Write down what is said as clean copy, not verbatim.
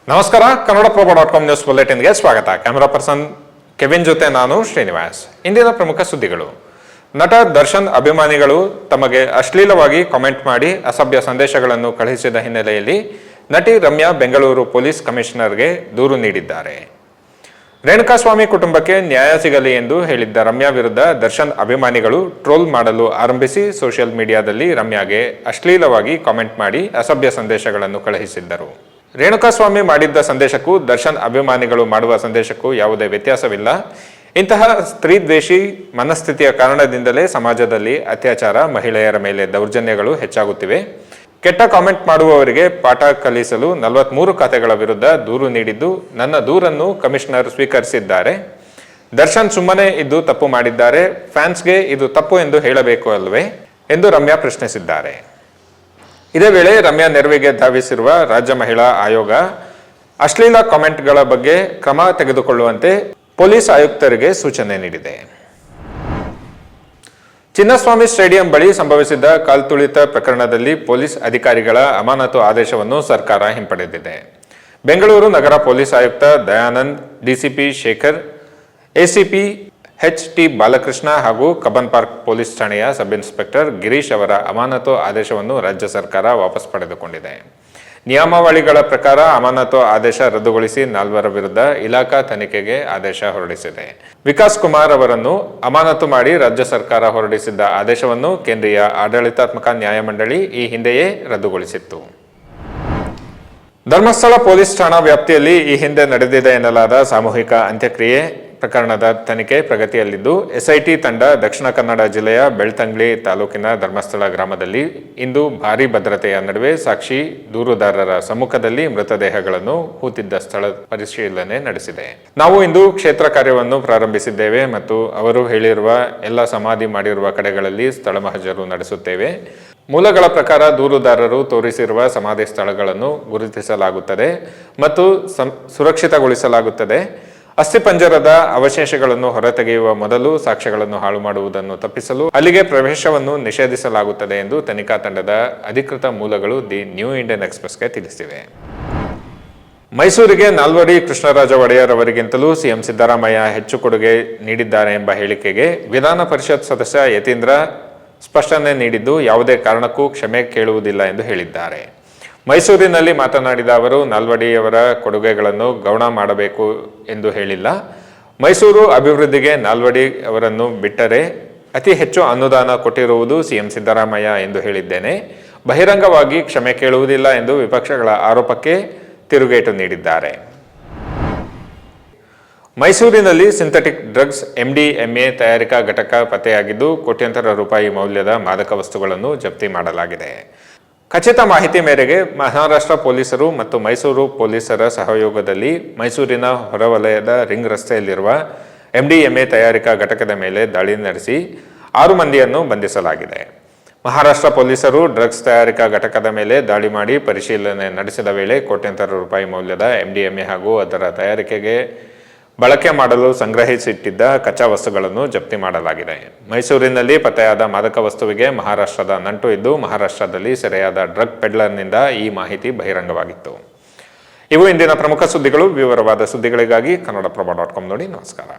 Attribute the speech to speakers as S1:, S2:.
S1: ನಮಸ್ಕಾರ. ಕನ್ನಡಪ್ರಭ.com ನ್ಯೂಸ್ ಬುಲೆಟಿನ್ಗೆ ಸ್ವಾಗತ. Camera person Kevin ಜೊತೆ ನಾನು ಶ್ರೀನಿವಾಸ್. ಇಂದಿನ ಪ್ರಮುಖ ಸುದ್ದಿಗಳು. ನಟ ದರ್ಶನ್ ಅಭಿಮಾನಿಗಳು ತಮಗೆ ಅಶ್ಲೀಲವಾಗಿ ಕಾಮೆಂಟ್ ಮಾಡಿ ಅಸಭ್ಯ ಸಂದೇಶಗಳನ್ನು ಕಳುಹಿಸಿದ ಹಿನ್ನೆಲೆಯಲ್ಲಿ ನಟಿ ರಮ್ಯಾ ಬೆಂಗಳೂರು ಪೊಲೀಸ್ ಕಮಿಷನರ್ಗೆ ದೂರು ನೀಡಿದ್ದಾರೆ. ರೇಣುಕಾಸ್ವಾಮಿ ಕುಟುಂಬಕ್ಕೆ ನ್ಯಾಯ ಸಿಗಲಿ ಎಂದು ಹೇಳಿದ್ದ ರಮ್ಯಾ ವಿರುದ್ಧ ದರ್ಶನ್ ಅಭಿಮಾನಿಗಳು ಟ್ರೋಲ್ ಮಾಡಲು ಆರಂಭಿಸಿ ಸೋಷಿಯಲ್ ಮೀಡಿಯಾದಲ್ಲಿ ರಮ್ಯಾಗೆ ಅಶ್ಲೀಲವಾಗಿ ಕಾಮೆಂಟ್ ಮಾಡಿ ಅಸಭ್ಯ ಸಂದೇಶಗಳನ್ನು ಕಳುಹಿಸಿದ್ದರು. ರೇಣುಕಾಸ್ವಾಮಿ ಮಾಡಿದ್ದ ಸಂದೇಶಕ್ಕೂ ದರ್ಶನ್ ಅಭಿಮಾನಿಗಳು ಮಾಡುವ ಸಂದೇಶಕ್ಕೂ ಯಾವುದೇ ವ್ಯತ್ಯಾಸವಿಲ್ಲ. ಇಂತಹ ಸ್ತ್ರೀದ್ವೇಷಿ ಮನಸ್ಥಿತಿಯ ಕಾರಣದಿಂದಲೇ ಸಮಾಜದಲ್ಲಿ ಅತ್ಯಾಚಾರ, ಮಹಿಳೆಯರ ಮೇಲೆ ದೌರ್ಜನ್ಯಗಳು ಹೆಚ್ಚಾಗುತ್ತಿವೆ. ಕೆಟ್ಟ ಕಾಮೆಂಟ್ ಮಾಡುವವರಿಗೆ ಪಾಠ ಕಲಿಸಲು 43 ಖಾತೆಗಳ ವಿರುದ್ಧ ದೂರು ನೀಡಿದ್ದು, ನನ್ನ ದೂರನ್ನು ಕಮಿಷನರ್ ಸ್ವೀಕರಿಸಿದ್ದಾರೆ. ದರ್ಶನ್ ಸುಮ್ಮನೆ ಇದ್ದು ತಪ್ಪು ಮಾಡಿದ್ದಾರೆ. ಫ್ಯಾನ್ಸ್ಗೆ ಇದು ತಪ್ಪು ಎಂದು ಹೇಳಬೇಕು ಅಲ್ವೇ ಎಂದು ರಮ್ಯಾ ಪ್ರಶ್ನಿಸಿದ್ದಾರೆ. ಇದೇ ವೇಳೆ ರಮ್ಯಾ ನೆರವಿಗೆ ಧಾವಿಸಿರುವ ರಾಜ್ಯ ಮಹಿಳಾ ಆಯೋಗ ಅಶ್ಲೀಲ ಕಾಮೆಂಟ್ಗಳ ಬಗ್ಗೆ ಕ್ರಮ ತೆಗೆದುಕೊಳ್ಳುವಂತೆ ಪೊಲೀಸ್ ಆಯುಕ್ತರಿಗೆ ಸೂಚನೆ ನೀಡಿದೆ. ಚಿನ್ನಸ್ವಾಮಿ ಸ್ಟೇಡಿಯಂ ಬಳಿ ಸಂಭವಿಸಿದ್ದ ಕಾಲ್ತುಳಿತ ಪ್ರಕರಣದಲ್ಲಿ ಪೊಲೀಸ್ ಅಧಿಕಾರಿಗಳ ಅಮಾನತು ಆದೇಶವನ್ನು ಸರ್ಕಾರ ಹಿಂಪಡೆದಿದೆ. ಬೆಂಗಳೂರು ನಗರ ಪೊಲೀಸ್ ಆಯುಕ್ತ Dayanand, DCP Shekhar, ACP HT. Balakrishna ಹಾಗೂ ಕಬ್ಬನ್ ಪಾರ್ಕ್ ಪೊಲೀಸ್ ಠಾಣೆಯ ಸಬ್ ಇನ್ಸ್ಪೆಕ್ಟರ್ ಗಿರೀಶ್ ಅವರ ಅಮಾನತು ಆದೇಶವನ್ನು ರಾಜ್ಯ ಸರ್ಕಾರ ವಾಪಸ್ ಪಡೆದುಕೊಂಡಿದೆ. ನಿಯಮಾವಳಿಗಳ ಪ್ರಕಾರ ಅಮಾನತು ಆದೇಶ ರದ್ದುಗೊಳಿಸಿ 4 ವಿರುದ್ಧ ಇಲಾಖಾ ತನಿಖೆಗೆ ಆದೇಶ ಹೊರಡಿಸಿದೆ. ವಿಕಾಸ್ ಕುಮಾರ್ ಅವರನ್ನು ಅಮಾನತು ಮಾಡಿ ರಾಜ್ಯ ಸರ್ಕಾರ ಹೊರಡಿಸಿದ್ದ ಆದೇಶವನ್ನು ಕೇಂದ್ರೀಯ ಆಡಳಿತಾತ್ಮಕ ನ್ಯಾಯಮಂಡಳಿ ಈ ಹಿಂದೆಯೇ ರದ್ದುಗೊಳಿಸಿತ್ತು. ಧರ್ಮಸ್ಥಳ ಪೊಲೀಸ್ ಠಾಣಾ ವ್ಯಾಪ್ತಿಯಲ್ಲಿ ಈ ಹಿಂದೆ ನಡೆದಿದೆ ಎನ್ನಲಾದ ಸಾಮೂಹಿಕ ಅಂತ್ಯಕ್ರಿಯೆ ಪ್ರಕರಣದ ತನಿಖೆ ಪ್ರಗತಿಯಲ್ಲಿದ್ದು, ಎಸ್ಐಟಿ ತಂಡ ದಕ್ಷಿಣ ಕನ್ನಡ ಜಿಲ್ಲೆಯ ಬೆಳ್ತಂಗಡಿ ತಾಲೂಕಿನ ಧರ್ಮಸ್ಥಳ ಗ್ರಾಮದಲ್ಲಿ ಇಂದು ಭಾರೀ ಭದ್ರತೆಯ ನಡುವೆ ಸಾಕ್ಷಿ, ದೂರುದಾರರ ಸಮ್ಮುಖದಲ್ಲಿ ಮೃತದೇಹಗಳನ್ನು ಹೂತಿದ್ದ ಸ್ಥಳ ಪರಿಶೀಲನೆ ನಡೆಸಿದೆ. ನಾವು ಇಂದು ಕ್ಷೇತ್ರ ಕಾರ್ಯವನ್ನು ಪ್ರಾರಂಭಿಸಿದ್ದೇವೆ ಮತ್ತು ಅವರು ಹೇಳಿರುವ ಎಲ್ಲ ಸಮಾಧಿ ಮಾಡಿರುವ ಕಡೆಗಳಲ್ಲಿ ಸ್ಥಳ ಮಹಜರು ನಡೆಸುತ್ತೇವೆ. ಮೂಲಗಳ ಪ್ರಕಾರ ದೂರುದಾರರು ತೋರಿಸಿರುವ ಸಮಾಧಿ ಸ್ಥಳಗಳನ್ನು ಗುರುತಿಸಲಾಗುತ್ತದೆ ಮತ್ತು ಸುರಕ್ಷಿತಗೊಳಿಸಲಾಗುತ್ತದೆ. ಅಸ್ಥಿಪಂಜರದ ಅವಶೇಷಗಳನ್ನು ಹೊರತೆಗೆಯುವ ಮೊದಲು ಸಾಕ್ಷ್ಯಗಳನ್ನು ಹಾಳು ಮಾಡುವುದನ್ನು ತಪ್ಪಿಸಲು ಅಲ್ಲಿಗೆ ಪ್ರವೇಶವನ್ನು ನಿಷೇಧಿಸಲಾಗುತ್ತದೆ ಎಂದು ತನಿಖಾ ತಂಡದ ಅಧಿಕೃತ ಮೂಲಗಳು ದಿ ನ್ಯೂ ಇಂಡಿಯನ್ ಎಕ್ಸ್‌ಪ್ರೆಸ್‌ಗೆ ತಿಳಿಸಿವೆ. ಮೈಸೂರಿಗೆ ನಾಲ್ವಡಿ ಕೃಷ್ಣರಾಜ ಒಡೆಯರ್ ಅವರಿಗಿಂತಲೂ ಸಿಎಂ ಸಿದ್ದರಾಮಯ್ಯ ಹೆಚ್ಚು ಕೊಡುಗೆ ನೀಡಿದ್ದಾರೆ ಎಂಬ ಹೇಳಿಕೆಗೆ ವಿಧಾನ ಪರಿಷತ್ ಸದಸ್ಯ ಯತೀಂದ್ರ ಸ್ಪಷ್ಟನೆ ನೀಡಿದ್ದು, ಯಾವುದೇ ಕಾರಣಕ್ಕೂ ಕ್ಷಮೆ ಕೇಳುವುದಿಲ್ಲ ಎಂದು ಹೇಳಿದ್ದಾರೆ. ಮೈಸೂರಿನಲ್ಲಿ ಮಾತನಾಡಿದ ಅವರು, ನಾಲ್ವಡಿಯವರ ಕೊಡುಗೆಗಳನ್ನು ಗೌಣ ಮಾಡಬೇಕು ಎಂದು ಹೇಳಿಲ್ಲ. ಮೈಸೂರು ಅಭಿವೃದ್ಧಿಗೆ ನಾಲ್ವಡಿ ಅವರನ್ನು ಬಿಟ್ಟರೆ ಅತಿ ಹೆಚ್ಚು ಅನುದಾನ ಕೊಟ್ಟಿರುವುದು ಸಿಎಂ ಸಿದ್ದರಾಮಯ್ಯ ಎಂದು ಹೇಳಿದ್ದೇನೆ. ಬಹಿರಂಗವಾಗಿ ಕ್ಷಮೆ ಕೇಳುವುದಿಲ್ಲ ಎಂದು ವಿಪಕ್ಷಗಳ ಆರೋಪಕ್ಕೆ ತಿರುಗೇಟು ನೀಡಿದ್ದಾರೆ. ಮೈಸೂರಿನಲ್ಲಿ ಸಿಂಥೆಟಿಕ್ ಡ್ರಗ್ಸ್ MDMA ತಯಾರಿಕಾ ಘಟಕ ಪತ್ತೆಯಾಗಿದ್ದು, ಕೋಟ್ಯಂತರ ರೂಪಾಯಿ ಮೌಲ್ಯದ ಮಾದಕ ವಸ್ತುಗಳನ್ನು ಜಪ್ತಿ ಮಾಡಲಾಗಿದೆ. ಖಚಿತ ಮಾಹಿತಿ ಮೇರೆಗೆ ಮಹಾರಾಷ್ಟ್ರ ಪೊಲೀಸರು ಮತ್ತು ಮೈಸೂರು ಪೊಲೀಸರ ಸಹಯೋಗದಲ್ಲಿ ಮೈಸೂರಿನ ಹೊರವಲಯದ ರಿಂಗ್ ರಸ್ತೆಯಲ್ಲಿರುವ MDMA ತಯಾರಿಕಾ ಘಟಕದ ಮೇಲೆ ದಾಳಿ ನಡೆಸಿ 6 ಮಂದಿಯನ್ನು ಬಂಧಿಸಲಾಗಿದೆ. ಮಹಾರಾಷ್ಟ್ರ ಪೊಲೀಸರು ಡ್ರಗ್ಸ್ ತಯಾರಿಕಾ ಘಟಕದ ಮೇಲೆ ದಾಳಿ ಮಾಡಿ ಪರಿಶೀಲನೆ ನಡೆಸಿದ ವೇಳೆ ಕೋಟ್ಯಂತರ ರೂಪಾಯಿ ಮೌಲ್ಯದ MDMA ಹಾಗೂ ಅದರ ತಯಾರಿಕೆಗೆ ಬಳಕೆ ಮಾಡಲು ಸಂಗ್ರಹಿಸಿಟ್ಟಿದ್ದ ಕಚ್ಚಾ ವಸ್ತುಗಳನ್ನು ಜಪ್ತಿ ಮಾಡಲಾಗಿದೆ. ಮೈಸೂರಿನಲ್ಲಿ ಪತ್ತೆಯಾದ ಮಾದಕ ವಸ್ತುವಿಗೆ ಮಹಾರಾಷ್ಟ್ರದ ನಂಟು ಇದ್ದು, ಮಹಾರಾಷ್ಟ್ರದಲ್ಲಿ ಸೆರೆಯಾದ ಡ್ರಗ್ ಪೆಡ್ಲರ್ನಿಂದ ಈ ಮಾಹಿತಿ ಬಹಿರಂಗವಾಗಿತ್ತು. ಇವು ಇಂದಿನ ಪ್ರಮುಖ ಸುದ್ದಿಗಳು. ವಿವರವಾದ ಸುದ್ದಿಗಳಿಗಾಗಿ ಕನ್ನಡಪ್ರಭ.com ನೋಡಿ. ನಮಸ್ಕಾರ.